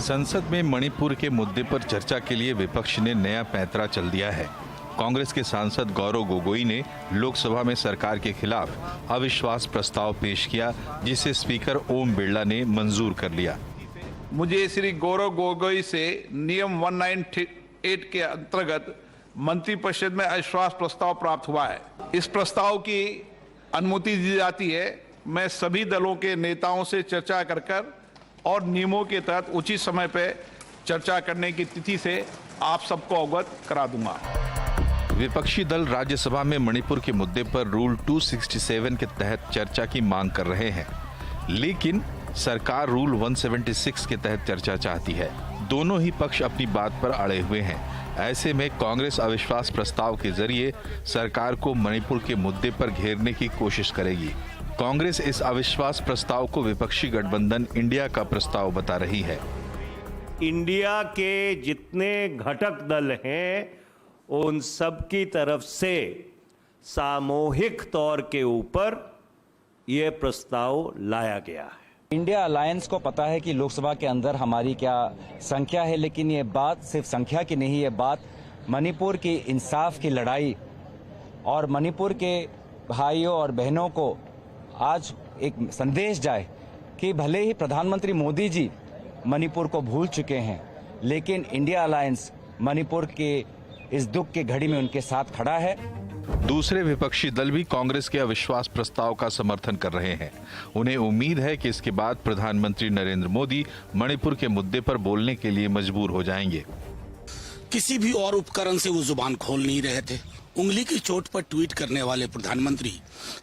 संसद में मणिपुर के मुद्दे पर चर्चा के लिए विपक्ष ने नया पैंतरा चल दिया है। कांग्रेस के सांसद गौरव गोगोई ने लोकसभा में सरकार के खिलाफ अविश्वास प्रस्ताव पेश किया, जिसे स्पीकर ओम बिरला ने मंजूर कर लिया। मुझे श्री गौरव गोगोई से नियम 198 के अंतर्गत मंत्रिपरिषद में अविश्वास प्रस्ताव प्राप्त हुआ है। इस प्रस्ताव की अनुमति दी जाती है। मैं सभी दलों के नेताओं से चर्चा कर और नियमों के तहत उचित समय पर चर्चा करने की तिथि से आप सबको अवगत करा दूंगा। विपक्षी दल राज्यसभा में मणिपुर के मुद्दे पर रूल 267 के तहत चर्चा की मांग कर रहे हैं, लेकिन सरकार रूल 176 के तहत चर्चा चाहती है। दोनों ही पक्ष अपनी बात पर अड़े हुए हैं। ऐसे में कांग्रेस अविश्वास प्रस्ताव के जरिए सरकार को मणिपुर के मुद्दे पर घेरने की कोशिश करेगी। कांग्रेस इस अविश्वास प्रस्ताव को विपक्षी गठबंधन इंडिया का प्रस्ताव बता रही है। इंडिया के जितने घटक दल हैं, उन सब की तरफ से सामूहिक तौर के ऊपर यह प्रस्ताव लाया गया है। इंडिया अलायंस को पता है कि लोकसभा के अंदर हमारी क्या संख्या है, लेकिन ये बात सिर्फ संख्या की नहीं, ये बात मणिपुर की इंसाफ की लड़ाई और मणिपुर के भाइयों और बहनों को आज एक संदेश जाए कि भले ही प्रधानमंत्री मोदी जी मणिपुर को भूल चुके हैं, लेकिन इंडिया अलायंस मणिपुर के इस दुख की घड़ी में उनके साथ खड़ा है। दूसरे विपक्षी दल भी कांग्रेस के अविश्वास प्रस्ताव का समर्थन कर रहे हैं। उन्हें उम्मीद है कि इसके बाद प्रधानमंत्री नरेंद्र मोदी मणिपुर के मुद्दे पर बोलने के लिए मजबूर हो जाएंगे। किसी भी और उपकरण से वो जुबान खोल नहीं रहे थे। उंगली की चोट पर ट्वीट करने वाले प्रधानमंत्री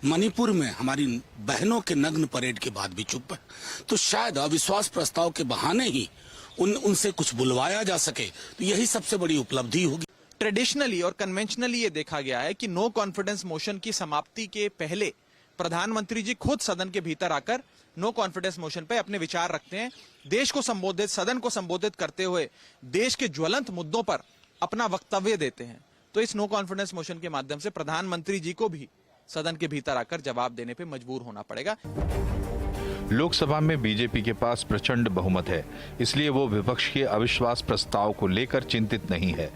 मणिपुर में हमारी बहनों के नग्न परेड के बाद भी चुप है। तो शायद अविश्वास प्रस्ताव के बहाने ही उनसे कुछ बुलवाया जा सके, तो यही सबसे बड़ी उपलब्धि होगी। ट्रेडिशनली और कन्वेंशनली ये देखा गया है कि नो कॉन्फिडेंस मोशन की समाप्ति के पहले प्रधानमंत्री जी खुद सदन के भीतर आकर नो कॉन्फिडेंस मोशन पे अपने विचार रखते हैं। देश को संबोधित, सदन को संबोधित करते हुए देश के ज्वलंत मुद्दों पर अपना वक्तव्य देते हैं। तो इस नो कॉन्फिडेंस मोशन के माध्यम से प्रधानमंत्री जी को भी सदन के भीतर आकर जवाब देने पे मजबूर होना पड़ेगा। लोकसभा में बीजेपी के पास प्रचंड बहुमत है, इसलिए वो विपक्ष के अविश्वास प्रस्ताव को लेकर चिंतित नहीं है।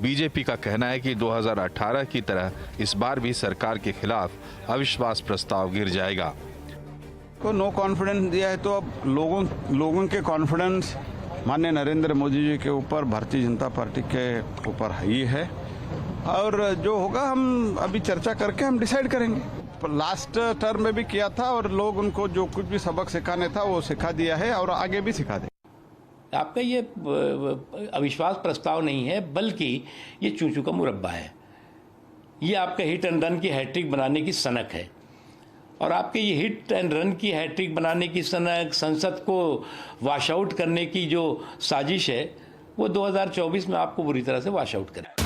बीजेपी का कहना है कि 2018 की तरह इस बार भी सरकार के खिलाफ अविश्वास प्रस्ताव गिर जाएगा। को नो कॉन्फिडेंस दिया है, तो अब लोगों के कॉन्फिडेंस माननीय नरेंद्र मोदी जी के ऊपर, भारतीय जनता पार्टी के ऊपर ही है, और जो होगा हम अभी चर्चा करके हम डिसाइड करेंगे। लास्ट टर्म में भी किया था और लोग उनको जो कुछ भी सबक सिखाने था वो सिखा दिया है और आगे भी सिखा दे। आपका ये अविश्वास प्रस्ताव नहीं है, बल्कि ये चूचू का मुरब्बा है। ये आपका हिट एंड रन की हैट्रिक बनाने की सनक है, और आपके ये हिट एंड रन की हैट्रिक बनाने की सनक, संसद को वॉश आउट करने की जो साजिश है, वो 2024 में आपको बुरी तरह से वॉश आउट करे।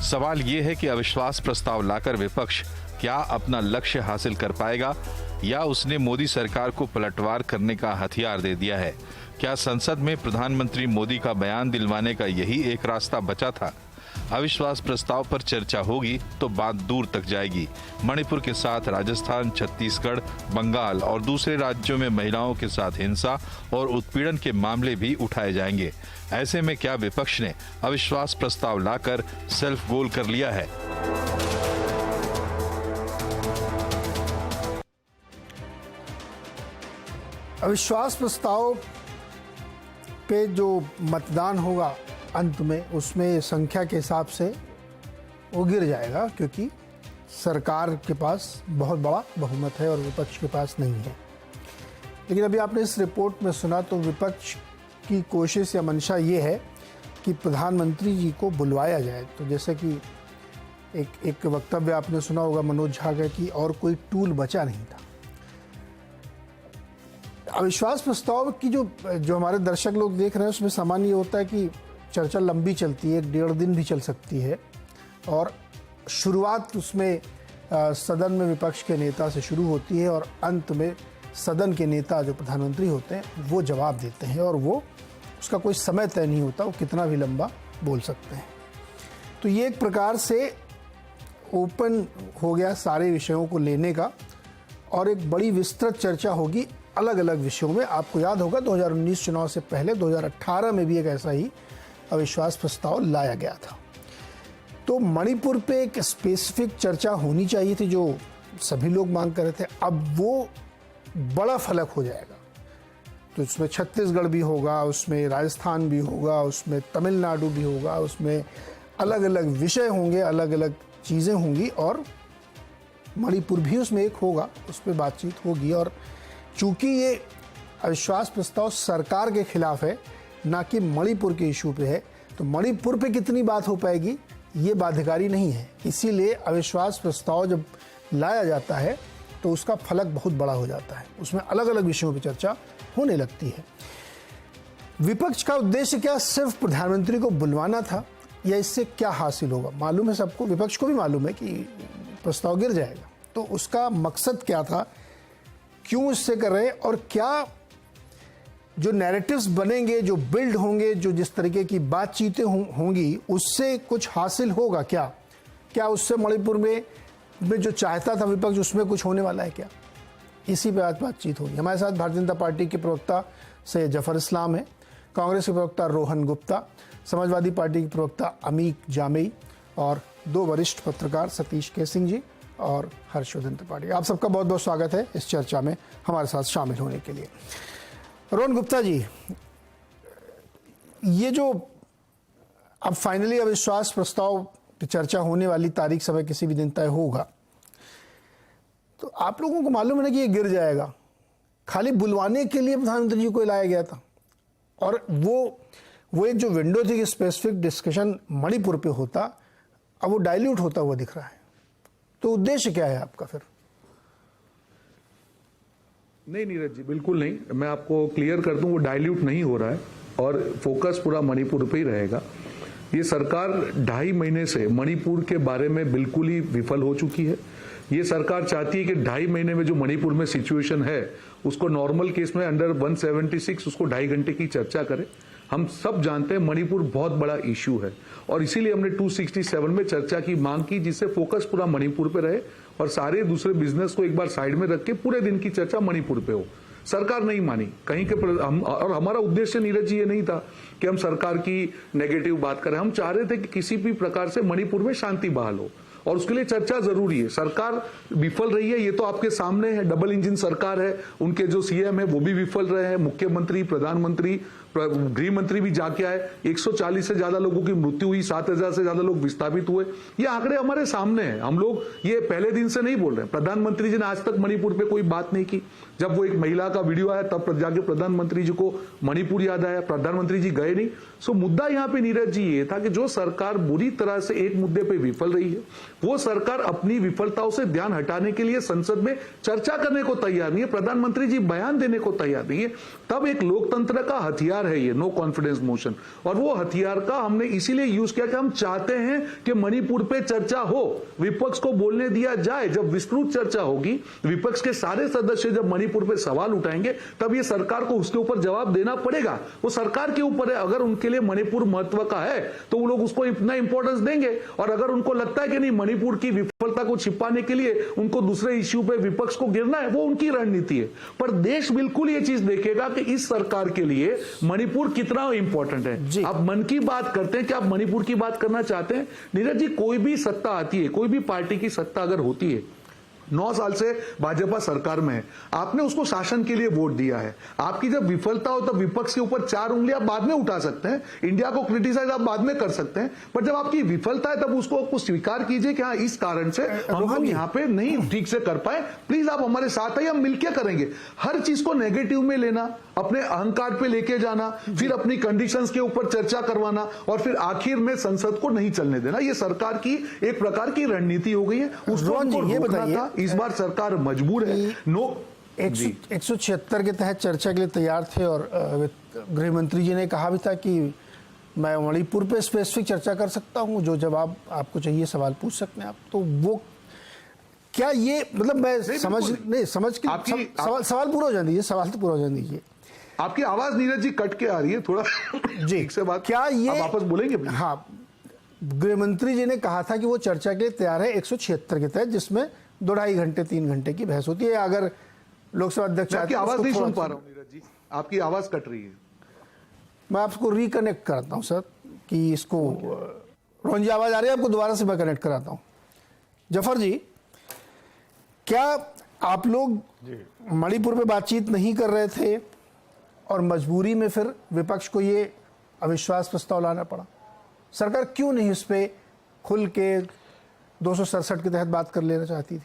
सवाल ये है कि अविश्वास प्रस्ताव लाकर विपक्ष क्या अपना लक्ष्य हासिल कर पाएगा, या उसने मोदी सरकार को पलटवार करने का हथियार दे दिया है। क्या संसद में प्रधानमंत्री मोदी का बयान दिलवाने का यही एक रास्ता बचा था? अविश्वास प्रस्ताव पर चर्चा होगी तो बात दूर तक जाएगी। मणिपुर के साथ राजस्थान, छत्तीसगढ़, बंगाल और दूसरे राज्यों में महिलाओं के साथ हिंसा और उत्पीड़न के मामले भी uठाए जाएंगे। ऐसे में क्या विपक्ष ने अविश्वास प्रस्ताव लाकर सेल्फ गोल कर लिया है? अविश्वास प्रस्ताव पे जो मतदान होगा अंत में, उसमें संख्या के हिसाब से वो गिर जाएगा, क्योंकि सरकार के पास बहुत बड़ा बहुमत है और विपक्ष के पास नहीं है। लेकिन अभी आपने इस रिपोर्ट में सुना तो विपक्ष की कोशिश या मंशा ये है कि प्रधानमंत्री जी को बुलवाया जाए। तो जैसे कि एक वक्तव्य आपने सुना होगा मनोज झा का कि और कोई टूल बचा नहीं था। अविश्वास प्रस्ताव की जो हमारे दर्शक लोग देख रहे हैं, उसमें सामान्य होता है कि चर्चा लंबी चलती है, 1.5 दिन भी चल सकती है, और शुरुआत उसमें सदन में विपक्ष के नेता से शुरू होती है और अंत में सदन के नेता जो प्रधानमंत्री होते हैं वो जवाब देते हैं, और वो उसका कोई समय तय नहीं होता, वो कितना भी लंबा बोल सकते हैं। तो ये एक प्रकार से ओपन हो गया सारे विषयों को लेने का, और एक बड़ी विस्तृत चर्चा होगी अलग अलग विषयों में। आपको याद होगा 2019 चुनाव से पहले 2018 में भी एक ऐसा ही अविश्वास प्रस्ताव लाया गया था। तो मणिपुर पे एक स्पेसिफिक चर्चा होनी चाहिए थी जो सभी लोग मांग कर रहे थे। अब वो बड़ा फलक हो जाएगा, तो उसमें छत्तीसगढ़ भी होगा, उसमें राजस्थान भी होगा, उसमें तमिलनाडु भी होगा, उसमें अलग अलग विषय होंगे, अलग अलग चीज़ें होंगी और मणिपुर भी उसमें एक होगा, उस पर बातचीत होगी। और चूंकि ये अविश्वास प्रस्ताव सरकार के खिलाफ है, ना कि मणिपुर के इशू पे है, तो मणिपुर पे कितनी बात हो पाएगी ये बाध्यकारी नहीं है। इसीलिए अविश्वास प्रस्ताव जब लाया जाता है तो उसका फलक बहुत बड़ा हो जाता है, उसमें अलग अलग विषयों पर चर्चा होने लगती है। विपक्ष का उद्देश्य क्या सिर्फ प्रधानमंत्री को बुलवाना था या इससे क्या हासिल होगा? मालूम है सबको, विपक्ष को भी मालूम है कि प्रस्ताव गिर जाएगा, तो उसका मकसद क्या था, क्यों इससे कर रहे हैं और क्या जो नैरेटिव्स बनेंगे, जो बिल्ड होंगे, जो जिस तरीके की बातचीतें होंगी उससे कुछ हासिल होगा क्या उससे मणिपुर में जो चाहता था विपक्ष उसमें कुछ होने वाला है क्या? इसी पे आज बातचीत होगी। हमारे साथ भारतीय जनता पार्टी के प्रवक्ता सैयद जफर इस्लाम है, कांग्रेस के प्रवक्ता रोहन गुप्ता, समाजवादी पार्टी के प्रवक्ता अमीक जामेई और दो वरिष्ठ पत्रकार सतीश के सिंह जी और हर्षवर्धन त्रिपाठी। आप सबका बहुत बहुत स्वागत है इस चर्चा में हमारे साथ शामिल होने के लिए। रोहन गुप्ता जी, ये जो अब फाइनली अविश्वास प्रस्ताव की चर्चा होने वाली तारीख समय किसी भी दिन तय होगा, तो आप लोगों को मालूम है ना कि ये गिर जाएगा। खाली बुलवाने के लिए प्रधानमंत्री जी को लाया गया था और वो एक जो विंडो थी कि स्पेसिफिक डिस्कशन मणिपुर पे होता, अब वो डाइल्यूट होता हुआ दिख रहा है। तो उद्देश्य क्या है आपका फिर? नहीं नीरज जी, बिल्कुल नहीं। मैं आपको क्लियर कर दूं, वो डाइल्यूट नहीं हो रहा है और फोकस पूरा मणिपुर पे ही रहेगा। ये सरकार 2.5 महीने से मणिपुर के बारे में बिल्कुल ही विफल हो चुकी है। ये सरकार चाहती है कि 2.5 महीने में जो मणिपुर में सिचुएशन है उसको नॉर्मल केस में अंडर 176 उसको 2.5 घंटे की चर्चा करें। हम सब जानते हैं मणिपुर बहुत बड़ा इश्यू है और इसीलिए हमने 267 में चर्चा की मांग की, जिससे फोकस पूरा मणिपुर पे रहे और सारे दूसरे बिजनेस को एक बार साइड में रख के पूरे दिन की चर्चा मणिपुर पे हो। सरकार नहीं मानी कहीं के और हमारा उद्देश्य नीरज जी ये नहीं था कि हम सरकार की नेगेटिव बात करें। हम चाह रहे थे कि किसी भी प्रकार से मणिपुर में शांति बहाल हो और उसके लिए चर्चा जरूरी है। सरकार विफल रही है, ये तो आपके सामने है। डबल इंजन सरकार है, उनके जो सीएम है वो भी विफल रहे हैं, मुख्यमंत्री, प्रधानमंत्री, गृह मंत्री भी जाके आए। 140 से ज्यादा लोगों की मृत्यु हुई, 7000 से ज्यादा लोग विस्थापित हुए। ये आंकड़े हमारे सामने हैं। हम लोग ये पहले दिन से नहीं बोल रहे हैं। प्रधानमंत्री जी ने आज तक मणिपुर पे कोई बात नहीं की। जब वो एक महिला का वीडियो आया तब जाके प्रधानमंत्री जी को मणिपुर याद आया, प्रधानमंत्री जी गए नहीं। सो मुद्दा यहाँ पे नीरज जी ये था कि जो सरकार बुरी तरह से एक मुद्दे पे विफल रही है, वो सरकार अपनी विफलताओं से ध्यान हटाने के लिए संसद में चर्चा करने को तैयार नहीं है। प्रधानमंत्री जी बयान देने को तैयार नहीं है। तब एक लोकतंत्र का हथियार है ये नो कॉन्फिडेंस मोशन, और वो हथियार का हमने इसीलिए यूज किया कि हम चाहते हैं कि मणिपुर पे चर्चा हो, विपक्ष को बोलने दिया जाए। जब विस्तृत चर्चा होगी, विपक्ष के सारे सदस्य जब मणिपुर पे सवाल उठाएंगे, तब ये सरकार को उसके ऊपर जवाब देना पड़ेगा। वो सरकार के ऊपर है। अगर उनके लिए मणिपुर महत्व का है तो वो लोग उसको इतना इंपॉर्टेंस देंगे, और अगर उनको लगता है कि नहीं मणिपुर की विफलता को छिपाने के लिए उनको दूसरे इश्यू पे विपक्ष को गिरना है, वो उनकी रणनीति है। पर देश बिल्कुल ये चीज देखेगा कि इस सरकार के लिए मणिपुर कितना इंपॉर्टेंट है। आप मन की बात करते हैं कि आप मणिपुर की बात करना चाहते हैं। नीरज जी, कोई भी सत्ता आती है, कोई भी पार्टी की सत्ता अगर होती है, 9 साल से भाजपा सरकार में है, आपने उसको शासन के लिए वोट दिया है। आपकी जब विफलता हो तब विपक्ष के ऊपर 4 उंगलियां आप बाद में उठा सकते हैं, इंडिया को क्रिटिसाइज आप बाद में कर सकते हैं, पर जब आपकी विफलता है तब उसको कुछ स्वीकार कीजिए कि हाँ इस कारण से हम यहाँ पे नहीं ठीक से कर पाए, प्लीज आप हमारे साथ आइए, हम मिलकर करेंगे। हर चीज को नेगेटिव में लेना, अपने अहंकार पे लेके जाना, फिर अपनी कंडीशंस के ऊपर चर्चा करवाना और फिर आखिर में संसद को नहीं चलने देना, ये सरकार की एक प्रकार की रणनीति हो गई है। उसको ये बताइए, इस बार सरकार मजबूर है। 176 के तहत चर्चा के लिए तैयार थे और गृह मंत्री जी ने कहा भी था कि मैं मणिपुर पे स्पेसिफिक चर्चा कर सकता हूं, जो जवाब आपको चाहिए सवाल पूछ सकते हैं आप। तो वो क्या ये मतलब मैं समझ के सवाल पूरा हो जाने दीजिए, सवाल तो पूरा हो जाने दीजिए। आपकी आवाज नीरज जी कट के आ रही है थोड़ा जी एक से बात, क्या ये वापस बोलेंगे? हाँ, गृह मंत्री जी ने कहा था कि वो चर्चा के लिए तैयार है 176 के तहत, जिसमें 2-2.5 घंटे 3 घंटे की बहस होती है। अगर लोकसभा अध्यक्ष मैं आपकी चाहते हैं आवाज उसको नहीं सुन थोड़ा- पा रहा हूँ नीरज जी, आपकी आवाज कट रही है। मैं आपको रिकनेक्ट कराता हूँ सर कि इसको रोहन जी आवाज आ रही है आपको? दोबारा से मैं कनेक्ट कराता हूँ। जफर जी, क्या आप लोग मणिपुर पे बातचीत नहीं कर रहे थे और मजबूरी में फिर विपक्ष को ये अविश्वास प्रस्ताव लाना पड़ा? सरकार क्यों नहीं इस पे खुल के 267 के तहत बात कर लेना चाहती थी?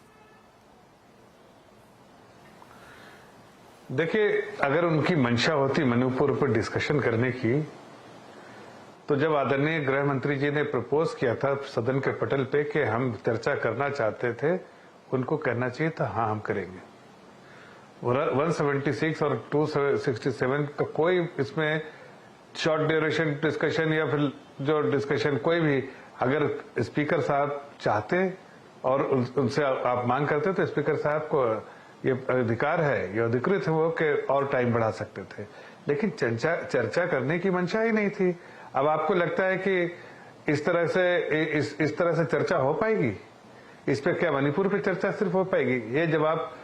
देखिए, अगर उनकी मंशा होती मणिपुर पर डिस्कशन करने की, तो जब आदरणीय गृह मंत्री जी ने प्रपोज किया था सदन के पटल पे कि हम चर्चा करना चाहते थे, उनको कहना चाहिए था हाँ हम करेंगे। 176 और 267 का कोई इसमें शॉर्ट ड्यूरेशन डिस्कशन या फिर जो डिस्कशन कोई भी, अगर स्पीकर साहब चाहते और उनसे आप मांग करते तो स्पीकर साहब को ये अधिकार है, ये अधिकृत है वो कि और टाइम बढ़ा सकते थे, लेकिन चर्चा करने की मंशा ही नहीं थी। अब आपको लगता है कि इस तरह से चर्चा हो पाएगी? इस पे क्या मणिपुर पे चर्चा सिर्फ हो पाएगी? ये जब आप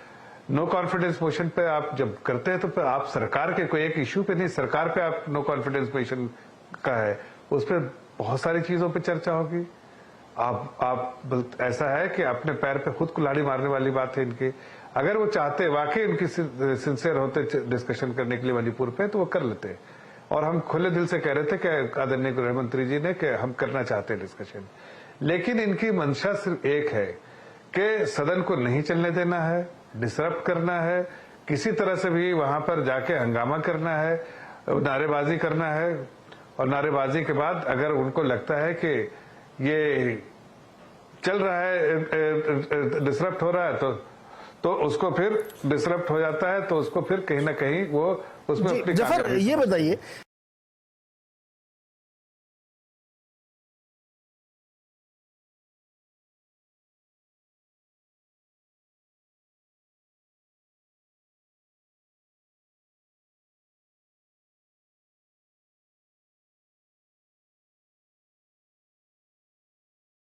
नो कॉन्फिडेंस मोशन पे आप जब करते हैं तो आप सरकार के कोई एक इश्यू पे नहीं, सरकार पे आप नो कॉन्फिडेंस मोशन का है, उस पर बहुत सारी चीजों पे चर्चा होगी। आप ऐसा है कि अपने पैर पे खुद कुल्हाड़ी मारने वाली बात है इनकी। अगर वो चाहते वाकई उनकी सिंसियर होते डिस्कशन करने के लिए मणिपुर पे, तो वो कर लेते। और हम खुले दिल से कह रहे थे कि आदरणीय गृह मंत्री जी ने कि हम करना चाहते हैं डिस्कशन, लेकिन इनकी मंशा सिर्फ एक है कि सदन को नहीं चलने देना है, डिसरप्ट करना है, किसी तरह से भी वहां पर जाके हंगामा करना है, नारेबाजी करना है, और नारेबाजी के बाद अगर उनको लगता है कि ये चल रहा है, डिसरप्ट हो रहा है, तो उसको फिर डिसरप्ट हो जाता है, तो उसको फिर कहीं ना कहीं वो उसमें अपनी जफर, ये बताइए